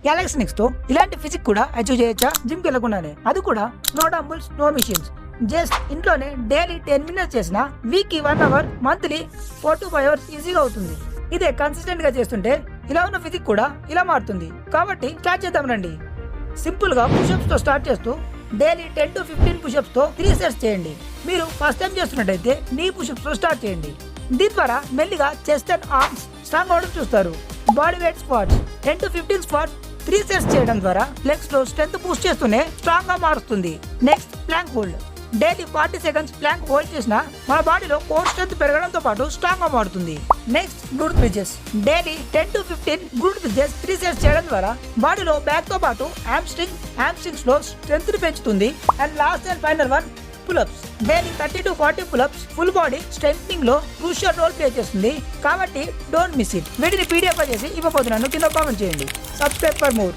Galaxy next తో ఇలాంటి physique కూడా అచీవ్ చేయొచ్చా జిమ్ కి వెళ్ళకుండానే? అది కూడా no dumbbells no machines, just ఇంట్లోనే డైలీ 10 మినిట్స్ చేసిన వీక్ కి 1 అవర్, మంత్లీ 4 to 5 అవర్స్ ఈజీగా అవుతుంది. ఇదే కన్సిస్టెంట్ గా చేస్తుంటే ఇలా ఉన్న ఫిజిక్ కూడా ఇలా మారుతుంది. కాబట్టి స్టార్ట్ చేద్దాం రండి. సింపుల్ గా పుషప్స్ తో స్టార్ట్ చేస్తూ డైలీ 10 to 15 పుషప్స్ తో 3 సెట్స్ చేయండి. మీరు ఫస్ట్ టైం చేస్తున్నట్టయితే నీ పుషప్స్ తో స్టార్ట్ చేయండి. దీని ద్వారా మెల్లిగా చెస్ట్ అండ్ ఆర్మ్స్ స్ట్రాంగ్ అవడం చూస్తారు. Body weight squats 10 to 15 squats 3 sets చేయడం ద్వారా లెగ్స్ లో స్ట్రెంత్ బూస్ట్ చేస్తూనే స్ట్రాంగ్ గా మారుస్తుంది. Next plank hold. Daily 40 seconds plank hold చేసిన మన బాడీలో కోర్ స్ట్రెంత్ పెరగడంతో పాటు స్ట్రాంగ్ గా మారుతుంది. Next గ్లూట్ bridges. Daily 10 to 15 గ్లూట్ bridges 3 sets చేయడం ద్వారా బాడీలో బ్యాక్ తో పాటు హ్యామ్స్ట్రింగ్స్ లో స్ట్రెంత్ ని పెంచుతుంది. And last and final one pull-ups. Daily 30 to 40 pull-ups full body strengthening లో క్రూషియల్ రోల్ ప్లే చేస్తుంది. కాబట్టి డోంట్ మిస్ ఇట్. వీటిని పీడిఎఫ్ చేసి ఇవ్వబోతున్నాను, కింద కామెంట్ చేయండి. Subscribe for more.